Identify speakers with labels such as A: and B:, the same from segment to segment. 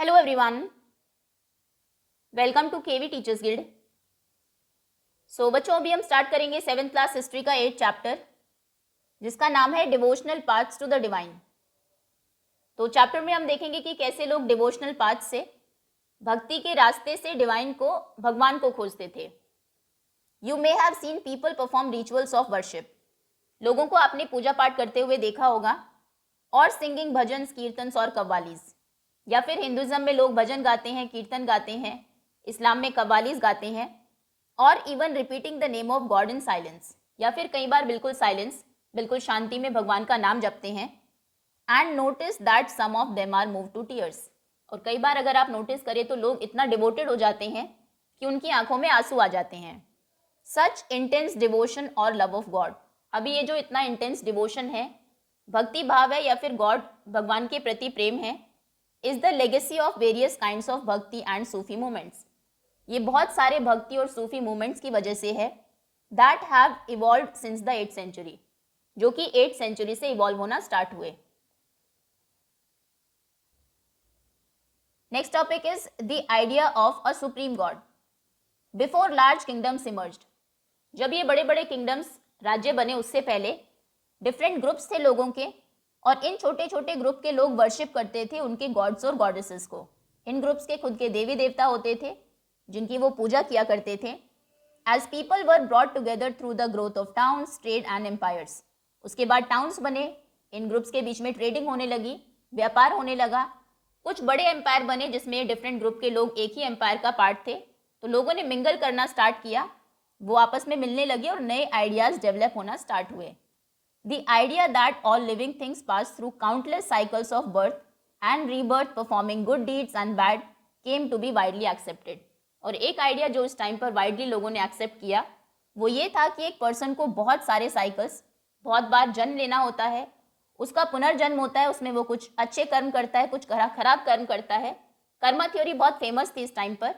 A: Hello everyone, welcome to KV teachers guild. So बच्चों, अभी हम स्टार्ट करेंगे 7th क्लास हिस्ट्री का 8th चैप्टर, जिसका नाम है devotional paths to the divine. तो चैप्टर में हम देखेंगे कि कैसे लोग डिवोशनल पाथ से, भक्ति के रास्ते से डिवाइन को, भगवान को खोजते थे। You may have seen people perform rituals of worship. लोगों को आपने पूजा पाठ करते हुए देखा होगा, और सिंगिंग भजन्स, कीर्तन्स और कव्वालीज। या फिर हिंदुज्म में लोग भजन गाते हैं, कीर्तन गाते हैं, इस्लाम में कव्वालीज गाते हैं, और even repeating the name of God in silence, या फिर कई बार बिल्कुल साइलेंस, बिल्कुल शांति में भगवान का नाम जपते हैं। And notice that some of them are move to tears. और कई बार अगर आप नोटिस करें तो लोग इतना डिवोटेड हो जाते हैं कि उनकी आंखों में आंसू आ जाते हैं। सच इंटेंस डिवोशन और लव ऑफ गॉड। अभी ये जो इतना इंटेंस डिवोशन है, भक्ति भाव है या फिर गॉड, भगवान के प्रति प्रेम है, is the legacy of various kinds of भक्ति एंड सूफी मूवमेंट्स। ये बहुत सारे भक्ति और सूफी मूवमेंट्स की वजह से है, that have evolved since the 8th century, जो कि 8th सेंचुरी से इवॉल्व होना स्टार्ट हुए। Next topic is the idea of a supreme god before large kingdoms emerged. जब ये बड़े बड़े किंगडम्स, राज्य बने, उससे पहले डिफरेंट ग्रुप्स थे लोगों के, और इन छोटे छोटे ग्रुप के लोग वर्शिप करते थे उनके गॉड्स और गॉडेसेस को। इन ग्रुप्स के खुद के देवी देवता होते थे जिनकी वो पूजा किया करते थे। As people were brought together through the growth of towns, trade and empires. उसके बाद टाउन्स बने, इन ग्रुप्स के बीच में ट्रेडिंग होने लगी, व्यापार होने लगा। कुछ बड़े एम्पायर बने जिसमें डिफरेंट ग्रुप के लोग एक ही एम्पायर का पार्ट थे, तो लोगों ने मिंगल करना स्टार्ट किया, वो आपस में मिलने लगे और नए आइडियाज डेवलप होना स्टार्ट हुए। The idea that all living things pass through countless cycles of birth and rebirth, performing good deeds and bad, came to be widely accepted. और एक आइडिया जो इस टाइम पर वाइडली लोगों ने एक्सेप्ट किया, वो ये था कि एक पर्सन को बहुत सारे साइकिल्स, बहुत बार जन्म लेना होता है, उसका पुनर्जन्म होता है, उसमें वो कुछ अच्छे कर्म करता है, कुछ खराब कर्म करता है। कर्मा थ्योरी बहुत फेमस थी इस टाइम पर।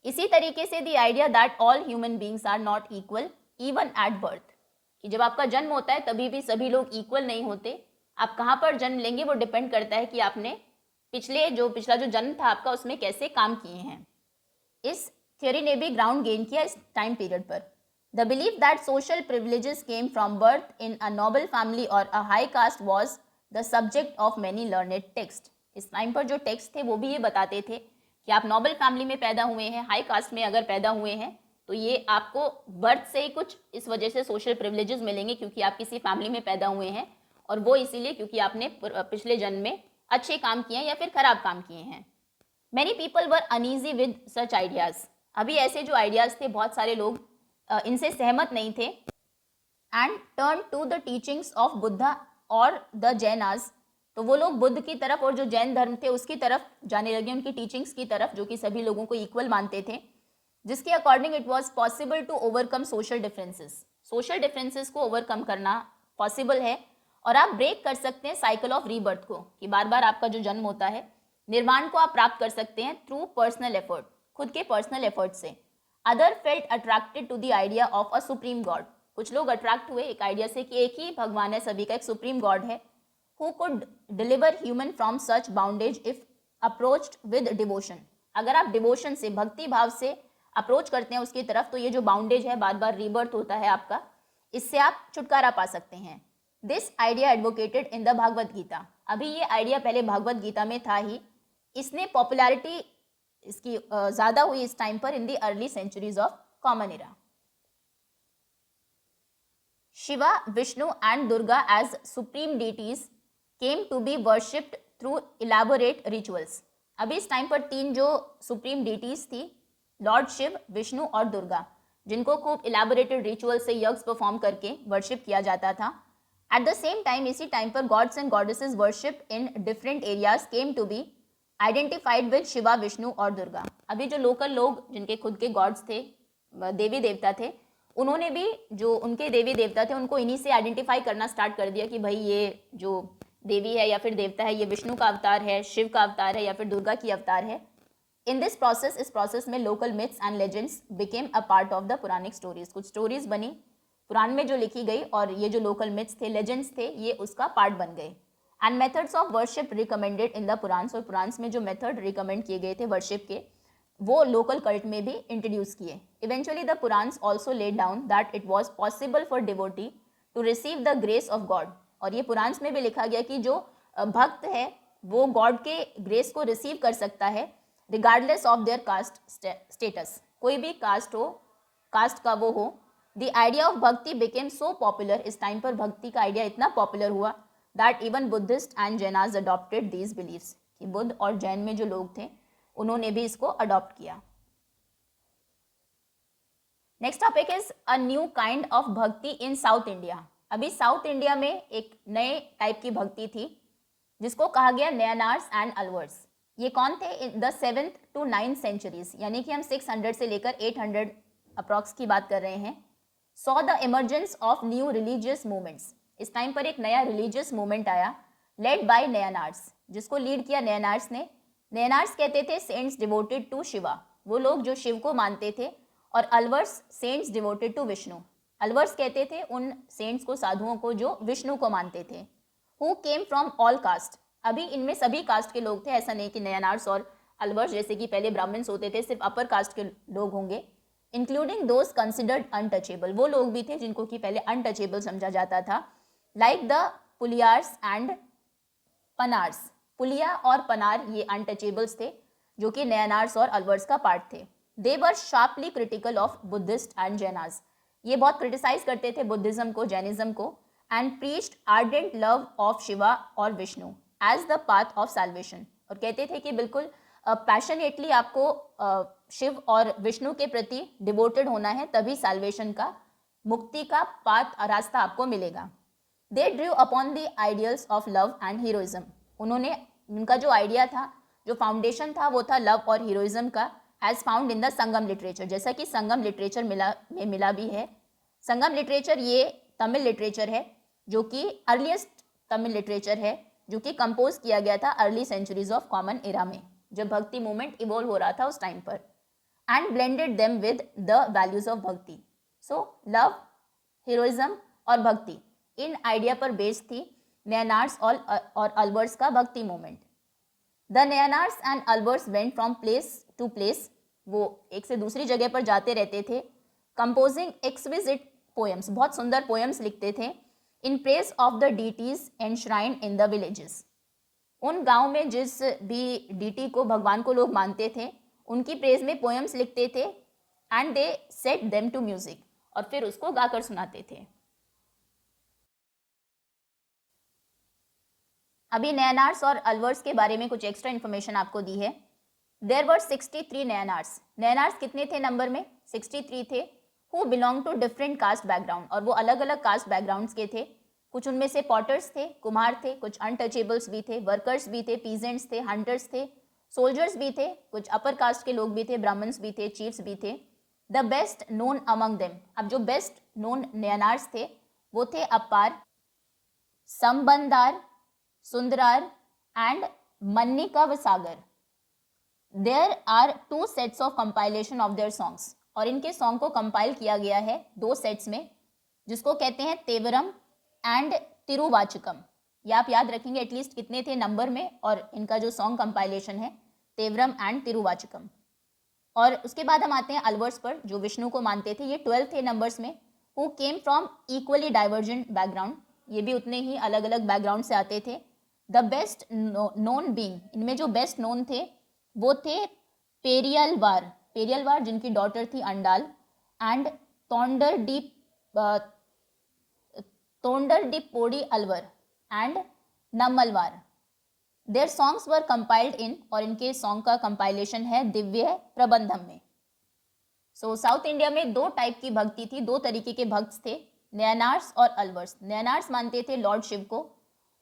A: इसी तरीके से the idea that all human beings are not equal even at birth, कि जब आपका जन्म होता है तभी भी सभी लोग इक्वल नहीं होते। आप कहाँ पर जन्म लेंगे वो डिपेंड करता है कि आपने पिछला जो जन्म था आपका, उसमें कैसे काम किए हैं। इस थ्योरी ने भी ग्राउंड गेन किया इस टाइम पीरियड पर। The belief that social privileges came from birth in a noble family और a high caste was the subject of many learned text. इस टाइम पर जो टेक्स्ट थे वो भी ये बताते थे कि आप नोबल फैमिली में पैदा हुए हैं, हाई कास्ट में अगर पैदा हुए हैं, तो ये आपको बर्थ से ही कुछ इस वजह से सोशल प्रिविलेजेस मिलेंगे, क्योंकि आप किसी फैमिली में पैदा हुए हैं, और वो इसीलिए क्योंकि आपने पिछले जन्म में अच्छे काम किए हैं या फिर खराब काम किए हैं। Many people were uneasy with such ideas. अभी ऐसे जो आइडियाज थे, बहुत सारे लोग इनसे सहमत नहीं थे। And turn to the teachings of Buddha और द जैनाज। तो वो लोग बुद्ध की तरफ और जो जैन धर्म थे उसकी तरफ जाने लगे, उनकी टीचिंग्स की तरफ, जो कि सभी लोगों को इक्वल मानते थे, जिसके according it was possible to overcome social differences. Social differences को ओवरकम करना पॉसिबल है, और आप ब्रेक कर सकते हैं साइकिल ऑफ रीबर्थ को, कि बार बार आपका जो जन्म होता है, निर्वाण को आप प्राप्त कर सकते हैं थ्रू पर्सनल एफर्ट, खुद के पर्सनल एफर्ट से। Other felt attracted to the idea of a supreme god. कुछ लोग अट्रैक्ट हुए एक आइडिया से कि एक ही भगवान है, सभी का एक सुप्रीम गॉड है, who could deliver human from such bondage if approached with devotion. अगर आप डिवोशन से, भक्ति भाव से अप्रोच करते हैं उसकी तरफ, तो ये जो बाउंडेज है, बार बार रीबर्थ होता है आपका, इससे आप छुटकारा पा सकते हैं। This idea advocated in the Bhagavad Gita. अभी ये आइडिया पहले भागवत गीता में था ही, इसने पॉपुलैरिटी इसकी ज़्यादा हुई इस टाइम पर in the early centuries of common era. Shiva, Vishnu and Durga as supreme deities came to be worshipped through elaborate rituals. अभी इस टाइम पर तीन जो सुप्रीम डीटीज थी, लॉर्ड शिव, विष्णु और दुर्गा, जिनको खूब इलेबोरेटेड रिचुअल से यज्ञ परफॉर्म करके वर्शिप किया जाता था। एट द सेम टाइम, इसी टाइम पर gods and goddesses worship in different areas came to be identified with Shiva, Vishnu और दुर्गा। अभी जो लोकल लोग जिनके खुद के गॉड्स थे, देवी देवता थे, उन्होंने भी जो उनके देवी देवता थे उनको इन्हीं से आइडेंटिफाई करना स्टार्ट कर दिया कि भाई ये जो देवी है या फिर देवता है, ये विष्णु का अवतार है, शिव का अवतार है या फिर दुर्गा की अवतार है। इन दिस प्रोसेस, इस प्रोसेस में local myths and legends became a part of the Puranic stories. कुछ स्टोरीज बनी पुराण में जो लिखी गई, और ये जो लोकल मिथ्स थे, लेजेंड्स थे, ये उसका पार्ट बन गए। And methods of worship recommended in the Puranas, और पुरान्स में जो मेथड रिकमेंड किए गए थे वर्शिप के वो लोकल कल्ट में भी इंट्रोड्यूस किए. Eventually the Puranas also laid down that it was possible for devotee to receive the grace of god. और ये पुरान्स में भी लिखा गया कि जो भक्त है वो गॉड के ग्रेस को रिसीव कर सकता है regardless of their caste status. कोई भी कास्ट हो, कास्ट का वो हो. The idea of bhakti became so popular, इस टाइम पर भक्ति का आइडिया इतना पॉपुलर हुआ that even Buddhist and Jainas adopted these beliefs, कि बुद्ध और जैन में जो लोग थे उन्होंने भी इसको अडॉप्ट किया. Next topic is a new kind of भक्ति इन साउथ इंडिया. अभी साउथ इंडिया में एक नए टाइप की भक्ति थी जिसको कहा गया नयनार्स एंड अलवर्स. ये कौन थे? In the 7th to 9th centuries, यानी कि हम 600 से लेकर 800 अप्रॉक्स की बात कर रहे हैं. Saw the emergence of new religious movements. इस टाइम पर एक नया रिलीजियस मूवमेंट आया लेड बाय नयनार्स, जिसको लीड किया नयनार्स ने. नयनार्स कहते थे सेंट्स डिवोटेड टू शिवा, वो लोग जो शिव को मानते थे. और Alvars saints devoted to Vishnu, Alvars कहते थे उन सेंट्स को, साधुओं को जो विष्णु को मानते थे. Who came from all cast. अभी इनमें सभी कास्ट के लोग थे, ऐसा नहीं कि नयनार्स और अलवर्स जैसे कि पहले ब्राह्मण्स होते थे सिर्फ अपर कास्ट के लोग होंगे. इंक्लूडिंग दोज कंसिडर्ड अनटचेबल, वो लोग भी थे जिनको कि पहले अनटचेबल समझा जाता था. Like the Puliyars and Panars. Puliya और पनार ये अनटचेबल्स थे जो कि नयनार्स और अलवर्स का पार्ट थे. They were sharply critical of Buddhist and Jainas. ये बहुत क्रिटिसाइज करते थे बुद्धिज्म को, जैनिज्म को. And preached ardent love of Shiva और Vishnu as the path of salvation. और कहते थे कि बिल्कुल पैशनेटली आपको शिव और विष्णु के प्रति डिवोटेड होना है, तभी साल्वेशन का, मुक्ति का पाथ, रास्ता आपको मिलेगा. दे Drew upon the ideals of love and heroism. उन्होंने, उनका जो आइडिया था, जो फाउंडेशन था, वो था लव और हीरोइज्म का, as found in the Sangam literature. जैसा कि संगम लिटरेचर मिला भी है. संगम लिटरेचर ये तमिल लिटरेचर है जो कि अर्लीस्ट तमिल लिटरेचर है, जो कि कंपोज किया गया था early centuries of common era में, जब भक्ति मूवमेंट इवॉल्व हो रहा था उस टाइम पर. And blended them with the values of bhakti. So love, heroism और भक्ति, इन आइडिया पर बेस्ड थी नयनार्स और अलवर्स का bhakti movement. The Nayanars and Alvars went from place to place. वो एक से दूसरी जगह पर जाते रहते थे. कंपोजिंग एक्सविजिट पोएम्स, बहुत सुंदर पोएम्स लिखते थे. In praise of the deities enshrine in the villages. उन गांव में जिस भी डीटी को, भगवान को लोग मानते थे, उनकी प्रेज में पोएम्स लिखते थे. And they set them to music, और फिर उसको गाकर सुनाते थे. अभी नयनार्स और अलवर्स के बारे में कुछ एक्स्ट्रा इन्फॉर्मेशन आपको दी है. There were 63 Nayanars. नयनार्स कितने थे नंबर में? 63 थे. Who belong to different caste background, और वो अलग अलग कास्ट बैकग्राउंड्स के थे. कुछ उनमें से पॉटर्स थे, कुम्हार थे, कुछ अनटचेबल्स भी थे, वर्कर्स भी थे, पीजेंट्स थे, हंटर्स थे, सोल्जर्स भी थे, कुछ अपर कास्ट के लोग भी थे, ब्राह्मण्स भी थे, चीफ्स भी थे. The best known among them. अब जो बेस्ट नोन नयनार्स थे वो थे Appar, Sambandar, Sundarar and Manikkavasagar. There are 2 sets of compilation of their songs. और इनके सॉन्ग को कंपाइल किया गया है 2 सेट्स में, जिसको कहते हैं तेवरम एंड तिरुवाचकम. ये आप याद रखेंगे एटलीस्ट कितने थे नंबर में, और इनका जो सॉन्ग कंपाइलेशन है तेवरम एंड तिरुवाचकम. और उसके बाद हम आते हैं अलवर्स पर, जो विष्णु को मानते थे. ये 12 थे नंबर्स में. Who came from equally divergent background. ये भी उतने ही अलग अलग बैकग्राउंड से आते थे. द बेस्ट नोन बीइंग, इनमें जो बेस्ट नोन थे वो थे पेरियलवार. पेरियलवार जिनकी डॉटर थी Andal. And Tondaradippodi Alvar and Nammalvar. Their songs were compiled in, और इनके सॉन्ग का कंपाइलेशन है दिव्य प्रबंधम में. सो साउथ इंडिया में 2 टाइप की भक्ति थी, 2 तरीके के भक्त थे, नयनार्स और अलवर्स. नयनार्स मानते थे लॉर्ड शिव को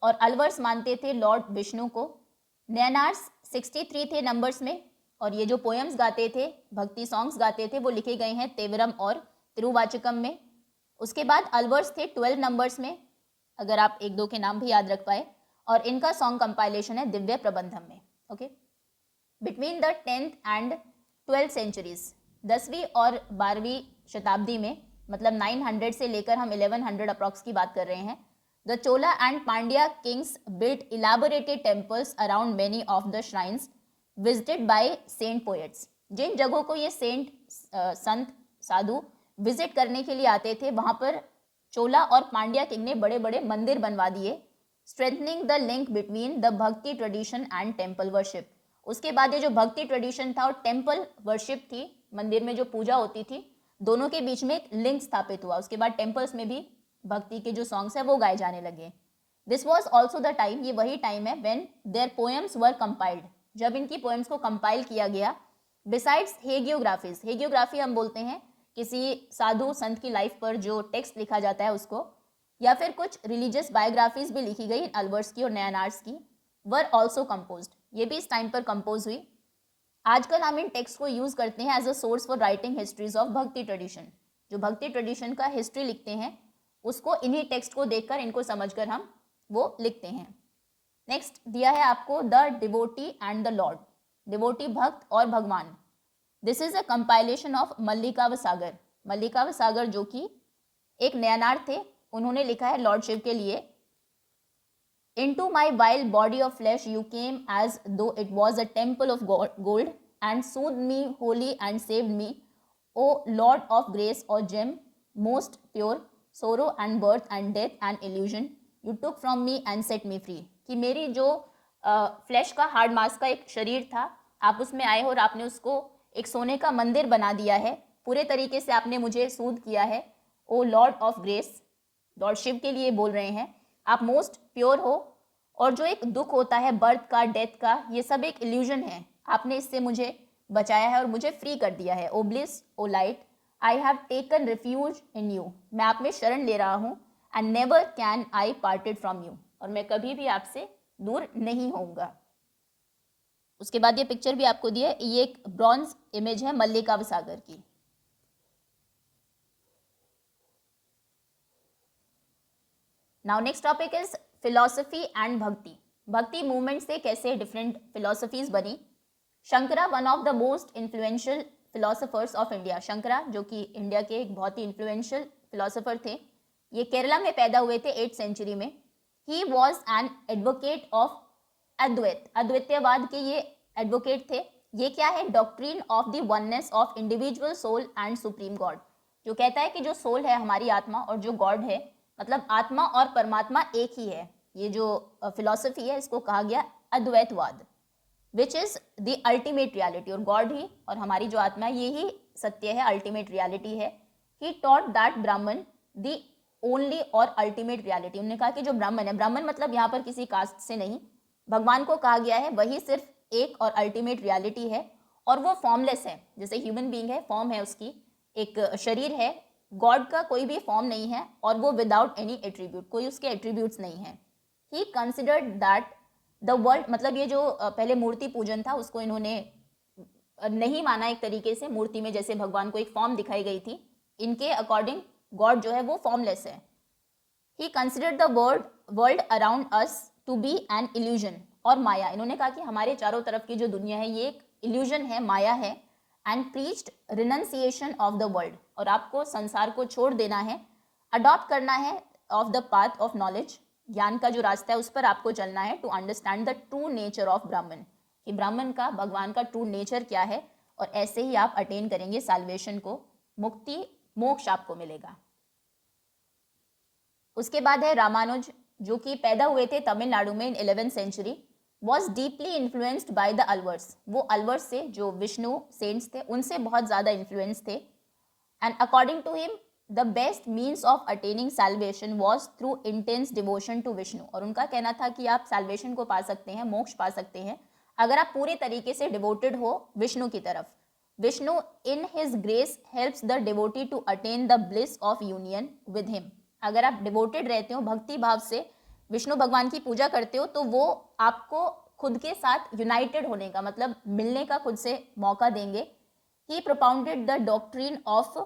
A: और अलवर्स मानते थे लॉर्ड विष्णु को. नयनार्स 63 थे नंबर्स में, और ये जो पोएम्स गाते थे, भक्ति सॉन्ग्स गाते थे, वो लिखे गए हैं तेवरम और तिरुवाचकम में. उसके बाद अलवर्स थे 12 नंबर्स में, अगर आप 1-2 के नाम भी याद रख पाए, और इनका सॉन्ग कंपाइलेशन है दिव्य प्रबंधम में. Okay. Between the 10th and 12th centuries, 10वीं और 12वीं शताब्दी में, मतलब 900 से लेकर हम 1100 अप्रॉक्स की बात कर रहे हैं, The Chola and Pandya kings built elaborated temples around many of the shrines visited by saint poets. जिन जगहों को ये सेंट संत साधु विजिट करने के लिए आते थे, वहां पर चोला और पांड्या किंग ने बड़े बड़े मंदिर बनवा दिए. Strengthening the link between the भक्ति ट्रेडिशन एंड टेम्पल वर्शिप. उसके बाद ये जो भक्ति ट्रेडिशन था और टेम्पल वर्शिप थी, मंदिर में जो पूजा होती थी, दोनों के बीच में एक लिंक स्थापित हुआ. उसके बाद टेम्पल्स में भी भक्ति के जो सॉन्ग्स है वो गाए जाने लगे. This was also the time, ये वही टाइम है when their poems were compiled, जब इनकी पोएम्स को कंपाइल किया गया. बिसाइड्स हेगियोग्राफीज, हेगियोग्राफी हम बोलते हैं किसी साधु संत की लाइफ पर जो टेक्स्ट लिखा जाता है उसको, या फिर कुछ रिलीजियस बायोग्राफीज भी लिखी गई अलवर्स की और नयनार्स की, वर ऑल्सो कंपोज्ड, ये भी इस टाइम पर कंपोज हुई. आजकल हम इन टेक्स्ट को यूज करते हैं as a source for writing histories of bhakti tradition. जो भक्ति ट्रेडिशन का हिस्ट्री लिखते हैं उसको इन्हीं टेक्स्ट को देखकर, इनको समझकर हम वो लिखते हैं. नेक्स्ट दिया है आपको the devotee and the lord. Devotee भक्त और भगवान. This is a compilation of Manikkavasagar. Manikkavasagar जो कि एक नयनार थे, उन्होंने लिखा है लॉर्ड शिव के लिए. Into my vile body of flesh you came as though it was a temple of gold and soothed me wholly and saved me, O Lord of grace, O gem most pure, sorrow and birth and death and illusion, you took from me and set me free. कि मेरी जो flash का hard mass का एक शरीर था, आप उसमें आए हो और आपने उसको एक सोने का मंदिर बना दिया है. पूरे तरीके से आपने मुझे सूद किया है. O lord of grace, lord Shiva के लिए बोल रहे हैं. आप मोस्ट प्योर हो, और जो एक दुख होता है बर्थ का, डेथ का, ये सब एक इल्यूजन है. आपने इससे मुझे बचाया है और मुझे फ्री कर दिया है. O bliss, O light, I have taken refuge in you. मैं आप में शरण ले रहा हूँ. And never can I parted from you, और मैं कभी भी आपसे दूर नहीं होऊंगा. उसके बाद ये पिक्चर भी आपको दी है, ये एक ब्रॉन्ज इमेज है मल्लिकाव सागर की. Now next topic is philosophy and bhakti. Bhakti movement से कैसे डिफरेंट फिलॉसफीज बनी. Shankara, one of the most influential philosophers of India. Shankara जो कि इंडिया के एक बहुत ही इन्फ्लुएंशियल फिलोसोफर थे, ये केरला में पैदा हुए थे 8th सेंचुरी में. He was an advocate of Advaita. अद्वैतवाद के ये एडवोकेट थे. ये क्या है? Doctrine of the oneness of individual soul and supreme God, जो कहता है कि जो सोल है हमारी आत्मा और जो गॉड है, मतलब आत्मा और परमात्मा एक ही है. ये जो फिलॉसफी है इसको कहा गया अद्वैतवाद, which is the ultimate reality. और गॉड ही और हमारी जो आत्मा है ये ही सत्य है, अल्टीमेट रियलिटी है. ही टॉट दैट ब्राह्मण द ओनली और अल्टीमेट रियलिटी. उन्होंने कहा कि जो ब्राह्मण है, ब्राह्मण मतलब यहाँ पर किसी कास्ट से नहीं, भगवान को कहा गया है, वही सिर्फ एक और अल्टीमेट रियलिटी है. और वो फॉर्मलेस है, जैसे ह्यूमन बीइंग है, फॉर्म है उसकी, एक शरीर है. गॉड का कोई भी फॉर्म नहीं है और वो विदाउट एनी एट्रीब्यूट, कोई उसके एट्रीब्यूट्स नहीं है. He considered that the world, मतलब ये जो पहले मूर्ति पूजन था उसको इन्होंने नहीं माना एक तरीके से. मूर्ति में जैसे भगवान को एक फॉर्म दिखाई गई थी, इनके अकॉर्डिंग गॉड जो है वो फॉर्मलेस है. He considered the world around us to be an illusion, और माया. इन्होंने कहा कि हमारे चारों तरफ की जो दुनिया है ये एक इल्यूजन है, माया है. And preached renunciation of the world, और आपको संसार को छोड़ देना है, अडॉप्ट करना है of the path of knowledge, ज्ञान का जो रास्ता है उस पर आपको चलना है. To understand the true nature of Brahman, कि ब्राह्मण का, भगवान का ट्रू नेचर क्या है, और ऐसे ही आप अटेन करेंगे साल्वेशन को, मुक्ति, मोक्ष आपको मिलेगा. उसके बाद है रामानुज, जो कि पैदा हुए थे तमिलनाडु में in 11th century. Was deeply influenced by the Alvars. वो अलवर्स से, जो विष्णु सेंट्स थे, उनसे बहुत ज़्यादा इन्फ्लुएंस थे. And according to him the best means of attaining salvation was through intense devotion to Vishnu. और उनका कहना था कि आप सैल्वेशन को पा सकते हैं, मोक्ष पा सकते हैं, अगर आप पूरे तरीके से डिवोटेड हो विष्णु की तरफ. Vishnu in his grace helps the devotee to attain the bliss of union with him. अगर आप डिवोटेड रहते हो, भक्ति भाव से विष्णु भगवान की पूजा करते हो, तो वो आपको खुद के साथ यूनाइटेड होने का, मतलब मिलने का खुद से मौका देंगे. ही प्रोपाउंडेड द डॉक्ट्रिन ऑफ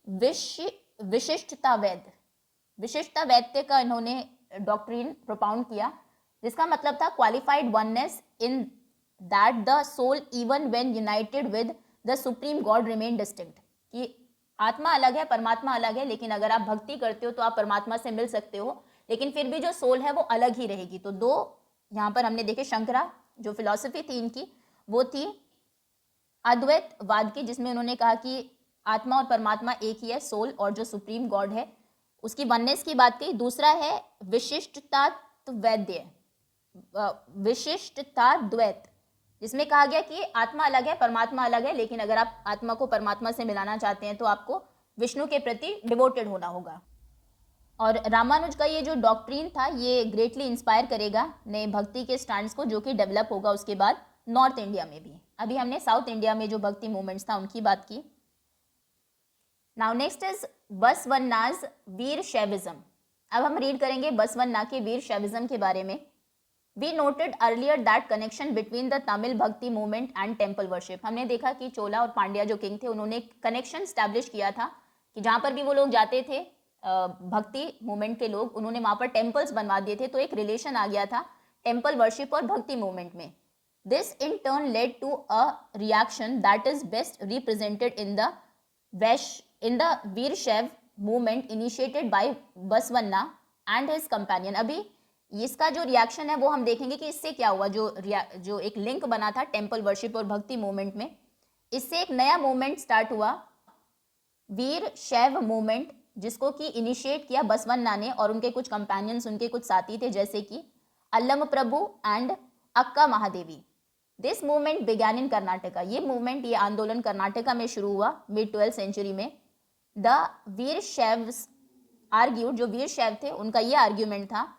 A: विशिष्टता वैद्य. विशिष्टता वैद्य का इन्होंने डॉक्ट्रिन प्रोपाउंड किया, जिसका मतलब था qualified oneness in that the soul even when united with the supreme god remain distinct. कि आत्मा अलग है, परमात्मा अलग है, लेकिन अगर आप भक्ति करते हो तो आप परमात्मा से मिल सकते हो, लेकिन फिर भी जो सोल है वो अलग ही रहेगी। तो दो यहाँ पर हमने देखे, शंकरा जो फिलॉसफी थी इनकी वो थी अद्वैतवाद की, जिसमें उन्होंने कहा कि आत्मा और परमात्मा एक ही है, सोल और जो सुप्रीम गॉड है उसकी वननेस की बात कही। दूसरा है विशिष्टताद्वैत, विशिष्टताद्वैत, जिसमें कहा गया कि आत्मा अलग है परमात्मा अलग है, लेकिन अगर आप आत्मा को परमात्मा से मिलाना चाहते हैं तो आपको विष्णु के प्रति डिवोटेड होना होगा। और रामानुज का ये जो डॉक्ट्रीन था ये ग्रेटली इंस्पायर करेगा नए भक्ति के स्टैंड्स को, जो कि डेवलप होगा उसके बाद नॉर्थ इंडिया में भी। अभी हमने साउथ इंडिया में जो भक्ति मूवमेंट्स था उनकी बात की। नाउ नेक्स्ट इज बसवन्नाज वीर शैविज्म। अब हम रीड करेंगे बसवन्ना के वीर शैविज्म के बारे में। We noted earlier that connection between the Tamil bhakti movement and temple worship. हमने देखा कि चोला और पांड्या जो किंग थे उन्होंने कनेक्शन स्टैब्लिश किया था कि जहाँ पर भी वो लोग जाते थे भक्ति मूवमेंट के लोग, उन्होंने वहाँ पर टेम्पल्स बनवा दिए थे, तो एक रिलेशन आ गया था टेम्पल वर्शिप और भक्ति मूवमेंट में। This in turn led to a reaction that is best represented in the Virashaiva movement initiated by Basavanna and his companion. अभी इसका जो रिएक्शन है वो हम देखेंगे कि इससे क्या हुआ, जो एक लिंक बना था टेम्पल वर्शिप और भक्ति मूवमेंट में, इससे एक नया मूवमेंट स्टार्ट हुआ, वीर शैव मूवमेंट, जिसको कि इनिशिएट किया बसवन्ना ने और उनके कुछ कंपेनियंस, उनके कुछ साथी थे जैसे कि Allam Prabhu and Akka Mahadevi. This movement began in Karnataka. ये मूवमेंट, ये आंदोलन कर्नाटका में शुरू हुआ मिड 12th सेंचुरी में। द वीर शैव्स आर्ग्यूड, जो वीर शैव थे उनका ये आर्ग्यूमेंट था,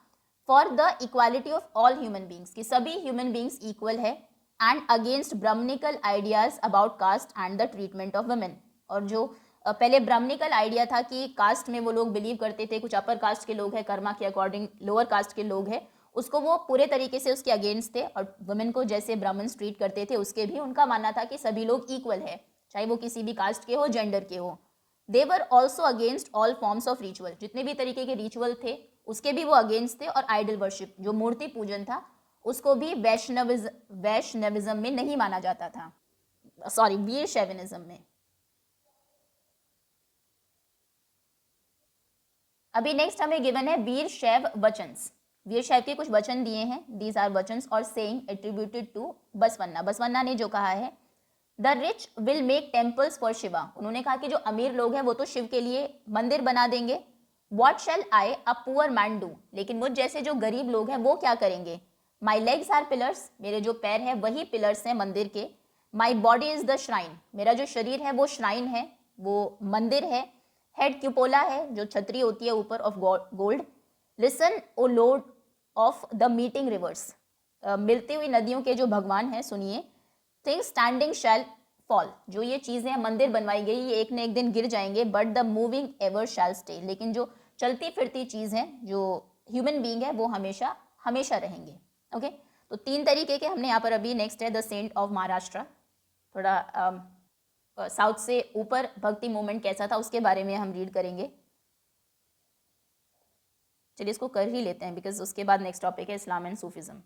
A: for the equality of all human beings, कि सभी ह्यूमन बींग्स इक्वल है, and against Brahmanical ideas about caste and the treatment of women. और जो पहले ब्राह्मणिकल आइडिया था कि कास्ट में वो लोग बिलीव करते थे, कुछ अपर कास्ट के लोग हैं, कर्मा के अकॉर्डिंग लोअर कास्ट के लोग हैं, उसको वो पूरे तरीके से उसके अगेंस्ट थे। और वुमेन को जैसे ब्राह्मण्स ट्रीट करते थे उसके भी उनका मानना था कि सभी लोग इक्वल है, चाहे वो किसी भी कास्ट के हो, जेंडर के हो। They were also against all forms of ritual, जितने भी तरीके के रिचुअल थे उसके भी वो अगेंस्ट थे। और आइडल वर्शिप, जो मूर्ति पूजन था, उसको भी वैष्णविज्म में नहीं माना जाता था, सॉरी वीर शैविनिज्म में। अभी नेक्स्ट हमें गिवन है वीर शैव वचन्स। वीर शैव के कुछ वचन दिए हैं, दीज आर वचन्स और saying attributed to Basavanna. Basavanna ने जो कहा है, the rich will make temples for Shiva. उन्होंने कहा कि जो अमीर लोग हैं वो तो शिव के लिए मंदिर बना देंगे। What shell I a poor man do, लेकिन मुझ जैसे जो गरीब लोग हैं वो क्या करेंगे। माई लेग्स आर पिलर्स, मेरे जो पैर हैं वही पिलर्स हैं मंदिर के। My body is the shrine, मेरा जो शरीर है वो श्राइन है, वो मंदिर है। हेड क्यूपोला है, जो छतरी होती है ऊपर of gold. Listen O lord of the meeting rivers, मिलती हुई नदियों के जो भगवान हैं सुनिए। थिंग्स स्टैंडिंग शैल फॉल, जो ये चीज़ें मंदिर बनवाई गई ये एक न एक दिन गिर जाएंगे, but the moving ever shell stay, लेकिन जो चलती फिरती चीज़ है, जो ह्यूमन बीइंग है, वो हमेशा हमेशा रहेंगे। ओके, तो तीन तरीके के हमने यहाँ पर अभी। नेक्स्ट है द सेंट ऑफ महाराष्ट्र, थोड़ा साउथ से ऊपर भक्ति मूवमेंट कैसा था उसके बारे में हम रीड करेंगे। चलिए इसको कर ही लेते हैं बिकॉज उसके बाद नेक्स्ट टॉपिक है इस्लाम and Sufism.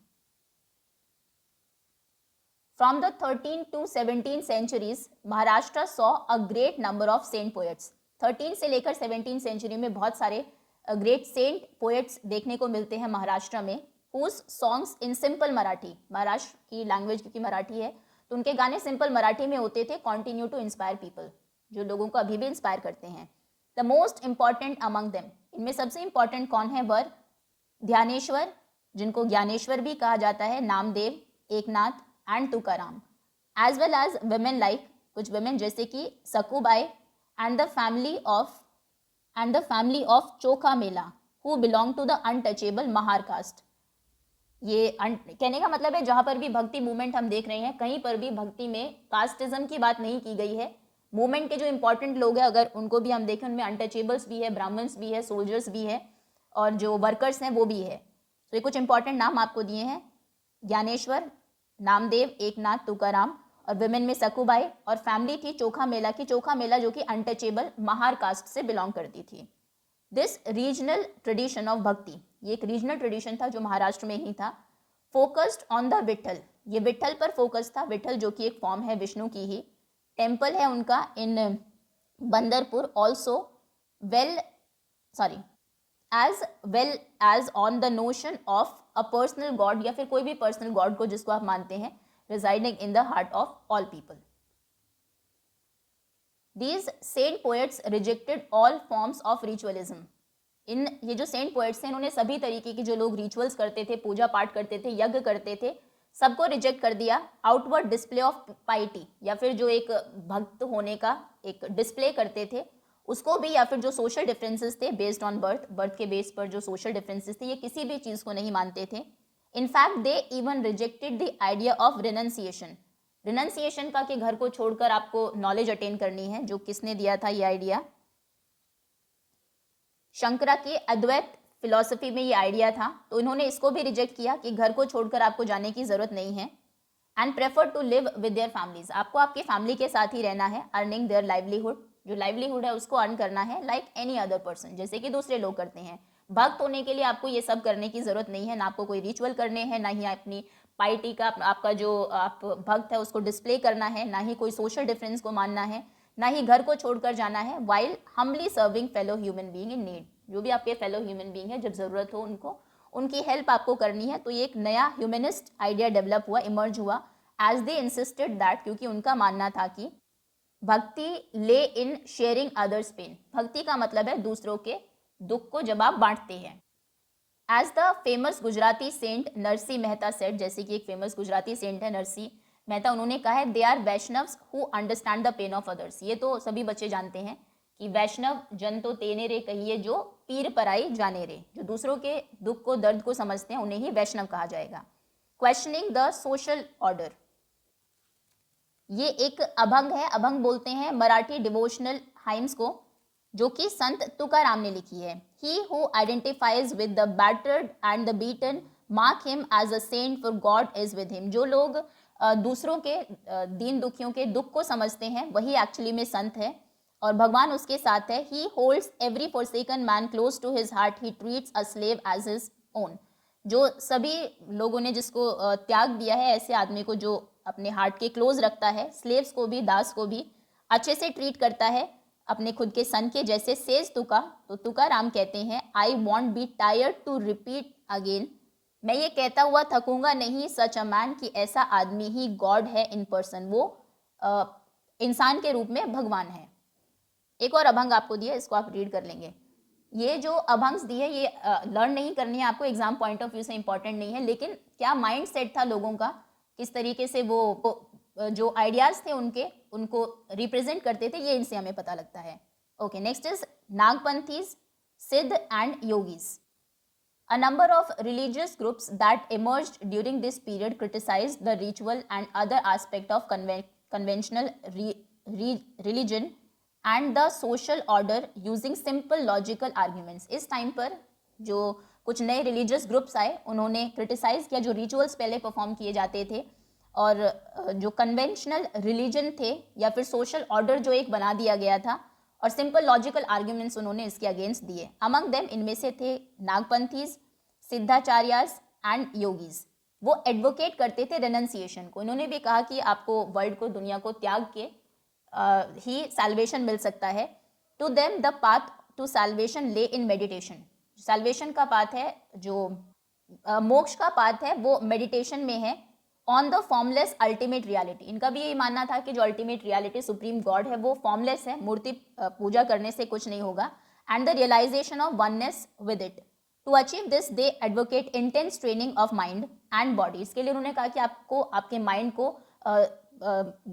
A: From the 13th to 17th centuries, Maharashtra saw a great number of saint poets. 13 से लेकर 17 सेंचुरी में बहुत सारे ग्रेट सेंट पोएट्स देखने को मिलते हैं महाराष्ट्र में, whose songs in simple Marathi, Maharashtra की लैंग्वेज क्योंकि मराठी है तो उनके गाने सिंपल मराठी में होते थे, continue to inspire people, जो लोगों को अभी भी इंस्पायर करते हैं। The most important among them, इनमें सबसे इंपॉर्टेंट कौन है, वर ध्यानेश्वर, जिनको ज्ञानेश्वर भी कहा जाता है, Namdev, Eknath and Tukaram, as well as women like, कुछ women जैसे कि Sakhubai and the family of Chokhamela, who belong to the untouchable Mahar caste. ये कहने का मतलब है जहाँ पर भी भक्ति मूवमेंट हम देख रहे हैं कहीं पर भी भक्ति में कास्टिज्म की बात नहीं की गई है। मूवमेंट के जो इंपॉर्टेंट लोग हैं अगर उनको भी हम देखें, उनमें अनटचेबल्स भी है, ब्राह्मण्स भी है, सोल्जर्स भी है और जो वर्कर्स हैं वो भी है। तो ये कुछ इंपॉर्टेंट नाम आपको दिए हैं, ज्ञानेश्वर, नामदेव, एकनाथ, तुकाराम, और विमेन में सकूबाई, और फैमिली थी चोखा मेला की, चोखा मेला जो कि अनटचेबल महार कास्ट से बिलोंग करती थी। दिस रीजनल ट्रेडिशन ऑफ भक्ति, ये एक रीजनल ट्रेडिशन था जो महाराष्ट्र में ही था। फोकस्ड ऑन द विठल, ये विठल पर फोकस था, विठल जो कि एक फॉर्म है विष्णु की ही। टेम्पल है उनका in Pandharpur, also as well as on the notion of a personal God, या फिर कोई भी पर्सनल गॉड को जिसको आप मानते हैं, residing in the heart of all people. These saint poets rejected all forms of ritualism. इन ये जो सेंट पोएट्स हैं, इन्होंने सभी तरीके के जो लोग रिचुअल्स करते थे, पूजा पाठ करते थे, यज्ञ करते थे, सबको रिजेक्ट कर दिया. आउटवर्ड डिस्प्ले ऑफ पाइटी, या फिर जो एक भक्त होने का एक डिस्प्ले करते थे उसको भी, या फिर जो सोशल डिफरेंसेस थे बेस्ड ऑन बर्थ के बेस पर जो सोशल डिफरेंसेस थे, ये किसी भी चीज़ को नहीं मानते थे. In fact they even rejected the idea of renunciation. Renunciation का कि घर को छोड़कर आपको नॉलेज अटेन करनी है, जो किसने दिया था ये आइडिया? शंकरा की अद्वैत फिलॉसफी में ये आइडिया था, तो इन्होंने इसको भी रिजेक्ट किया कि घर को छोड़कर आपको जाने की जरूरत नहीं है. And prefer to live with their families. आपको आपके फैमिली के साथ ही रहना है. अर्निंग देयर लाइवलीहुड, जो लाइवलीहुड है उसको अर्न करना है लाइक एनी अदर पर्सन, जैसे कि दूसरे लोग करते हैं. भक्त होने के लिए आपको ये सब करने की जरूरत नहीं है. ना आपको कोई रिचुअल करने हैं, ना ही अपनी पाइटी का आपका जो आप भक्त है उसको डिस्प्ले करना है, ना ही कोई सोशल डिफरेंस को मानना है, ना ही घर को छोड़कर जाना है. While humbly serving fellow human being in need. जो भी आपके फेलो ह्यूमन बीइंग है, जब ज़रूरत हो उनको, उनकी हेल्प आपको करनी है. तो ये एक नया ह्यूमनिस्ट आइडिया डेवलप हुआ, इमर्ज हुआ, एज दे इंसिस्टेड दैट, क्योंकि उनका मानना था कि भक्ति ले इन शेयरिंग अदर्स पेन. भक्ति का मतलब है दूसरों के दुख को जब आप बांटते हैं. As the famous Gujarati saint Narsi Mehta said, जैसे कि एक फेमस गुजराती सेंट है नरसी मेहता, उन्होंने कहा है, they are Vaishnavs who understand the pain of others. ये तो सभी बच्चे जानते हैं कि वैष्णव जन तो तेने रे कहिए, जो पीर पराई जाने रे. जो दूसरों के दुख को, दर्द को समझते हैं, उन्हें ही वैष्णव कहा जाएगा. क्वेश्चनिंग द सोशल ऑर्डर, ये एक अभंग है. अभंग बोलते हैं मराठी डिवोशनल हाइम्स को, जो कि संत तुकाराम ने लिखी है. He who identifies with the battered and the beaten mark him as a saint, for God is with him. जो लोग दूसरों के दीन दुखियों के दुख को समझते हैं, वही एक्चुअली में संत है और भगवान उसके साथ है. He holds every forsaken man close to his heart, he treats a slave as his own. जो सभी लोगों ने जिसको त्याग दिया है, ऐसे आदमी को जो अपने हार्ट के क्लोज रखता है, स्लेव्स को भी, दास को भी अच्छे से ट्रीट करता है, अपने खुद के सन के जैसे. सेज तुका, तो तुकाराम कहते हैं, I won't be tired to repeat again. मैं ये कहता हुआ थकूंगा नहीं, सच अ मैन, कि ऐसा आदमी ही गॉड है इन पर्सन. वो इंसान के रूप में भगवान है. एक और अभंग आपको दिया, इसको आप रीड कर लेंगे. ये जो अभंग्स दी है, ये लर्न नहीं करनी है आपको, एग्जाम पॉइंट ऑफ व्यू से इंपॉर्टेंट नहीं है, लेकिन क्या माइंड सेट था लोगों का, किस तरीके से वो जो आइडियाज थे उनके, उनको रिप्रेजेंट करते थे, ये इनसे हमें पता लगता है. ओके, नेक्स्ट इज नागपंथीज, सिद्ध and yogis. A number of religious groups that emerged during this period criticized the ritual and other aspect of conventional religion and the social order using simple logical arguments. इस time पर जो कुछ नए religious groups आए, उन्होंने criticise किया जो rituals पहले परफॉर्म किए जाते थे, और जो कन्वेंशनल रिलीजन थे या फिर सोशल ऑर्डर जो एक बना दिया गया था, और सिंपल लॉजिकल आर्ग्यूमेंट्स उन्होंने इसके अगेंस्ट दिए. अमंग देम, इनमें से थे नागपंथीज, सिद्धाचार्यास एंड योगीज. वो एडवोकेट करते थे रेनंसिएशन को. इन्होंने भी कहा कि आपको वर्ल्ड को, दुनिया को त्याग के ही सैल्वेशन मिल सकता है. To them the path to salvation lay in meditation. Salvation का पाथ है, जो मोक्ष का पाथ है, वो मेडिटेशन में है. On the formless ultimate reality. इनका भी यही मानना था कि जो अल्टीमेट रियलिटी सुप्रीम गॉड है, वो फॉर्मलेस है, मूर्ति पूजा करने से कुछ नहीं होगा. And the realization of oneness with it. To achieve this they advocate intense training of mind and body. इसके लिए उन्होंने कहा कि आपको आपके माइंड को,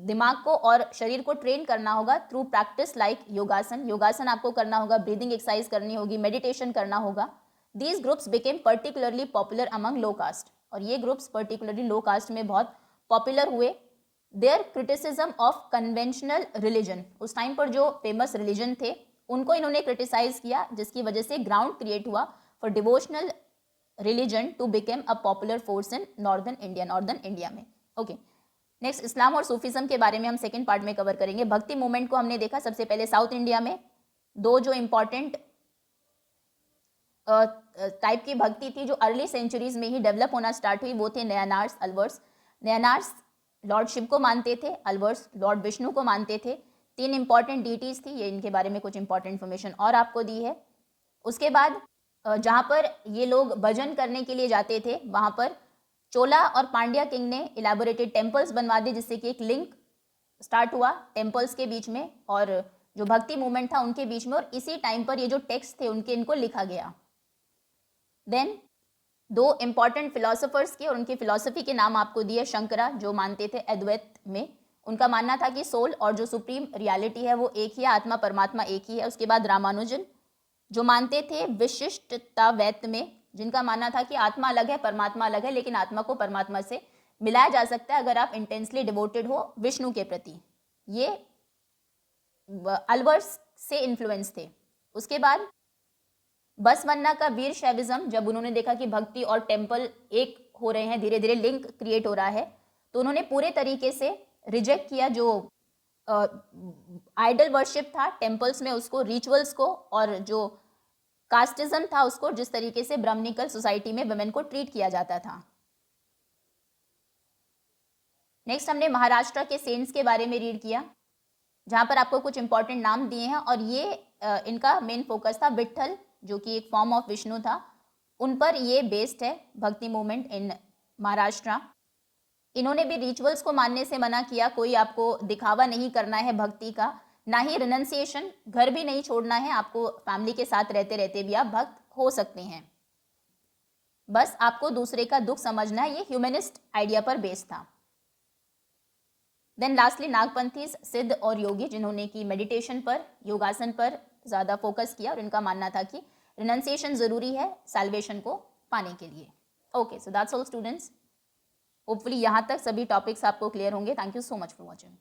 A: दिमाग को और शरीर को ट्रेन करना होगा थ्रू प्रैक्टिस लाइक योगासन. योगासन आपको करना होगा, ब्रीदिंग एक्सरसाइज करनी होगी, मेडिटेशन करना होगा. These groups became particularly popular among low caste. और ये ग्रुप्स पर्टिकुलरली लो कास्ट में बहुत पॉपुलर हुए. Their criticism of conventional religion. उस टाइम पर जो फेमस रिलीजन थे, उनको इन्होंने क्रिटिसाइज किया, जिसकी वजह से ग्राउंड क्रिएट हुआ for devotional religion to became a popular force in northern India में. ओके, नेक्स्ट इस्लाम और सूफिज्म के बारे में हम सेकेंड पार्ट में कवर करेंगे. भक्ति मूवमेंट को हमने देखा सबसे पहले साउथ इंडिया में. दो जो इम्पॉर्टेंट टाइप की भक्ति थी जो अर्ली सेंचुरीज में ही डेवलप होना स्टार्ट हुई, वो थे नयनार्स, अलवर्स. नयनार्स लॉर्ड शिव को मानते थे, अलवर्स लॉर्ड विष्णु को मानते थे. तीन इंपॉर्टेंट डीटीज थी, ये इनके बारे में कुछ इंपॉर्टेंट इन्फॉर्मेशन और आपको दी है. उसके बाद जहाँ पर ये लोग भजन करने के लिए जाते थे, वहाँ पर चोला और पांड्या किंग ने इलेबोरेटेड टेम्पल्स बनवा दिए, जिससे कि एक लिंक स्टार्ट हुआ टेम्पल्स के बीच में और जो भक्ति मूवमेंट था उनके बीच में, और इसी टाइम पर ये जो टेक्स्ट थे उनके इनको लिखा गया। देन 2 इंपॉर्टेंट फिलोसोफर्स के और उनकी फिलोसफी के नाम आपको दिए। शंकरा, जो मानते थे अद्वैत में, उनका मानना था कि सोल और जो सुप्रीम रियलिटी है वो एक ही है, आत्मा परमात्मा एक ही है। उसके बाद रामानुजन, जो मानते थे विशिष्टतावैत में, जिनका मानना था कि आत्मा अलग है परमात्मा अलग है, लेकिन आत्मा को परमात्मा से मिलाया जा सकता है अगर आप इंटेंसली डिवोटेड हो विष्णु के प्रति। ये अल्वर्स से इन्फ्लुएंस थे। उसके बाद बसवन्ना का वीर शैविज्म, जब उन्होंने देखा कि भक्ति और टेम्पल एक हो रहे हैं, धीरे धीरे लिंक क्रिएट हो रहा है, तो उन्होंने पूरे तरीके से रिजेक्ट किया जो आइडल वर्शिप था टेम्पल्स में, उसको, रिचुअल्स को, और जो कास्टिज्म था उसको, जिस तरीके से ब्राह्मणिकल सोसाइटी में वुमेन को ट्रीट किया जाता था। नेक्स्ट हमने महाराष्ट्र के सेंट्स के बारे में रीड किया, जहाँ पर आपको कुछ इंपॉर्टेंट नाम दिए हैं, और ये इनका मेन फोकस था विट्ठल, जो कि एक फॉर्म ऑफ विष्णु था, उन पर ये बेस्ड है भक्ति मूवमेंट इन महाराष्ट्र। इन्होंने भी रिचुअल्स को मानने से मना किया, कोई आपको दिखावा नहीं करना है भक्ति का, ना ही रिनंसिएशन, घर भी नहीं छोड़ना है आपको, फैमिली के साथ रहते रहते भी आप भक्त हो सकते हैं, बस आपको दूसरे का दुख समझना है। ये ह्यूमनिस्ट आइडिया पर बेस्ड था। देन लास्टली नागपंथीज, सिद्ध और योगी, जिन्होंने की मेडिटेशन पर, योगासन पर ज़्यादा फोकस किया, और इनका मानना था कि रिनंसिएशन ज़रूरी है सैल्वेशन को पाने के लिए। Okay, so that's all students. Hopefully यहाँ तक सभी टॉपिक्स आपको क्लियर होंगे। Thank you so much for watching.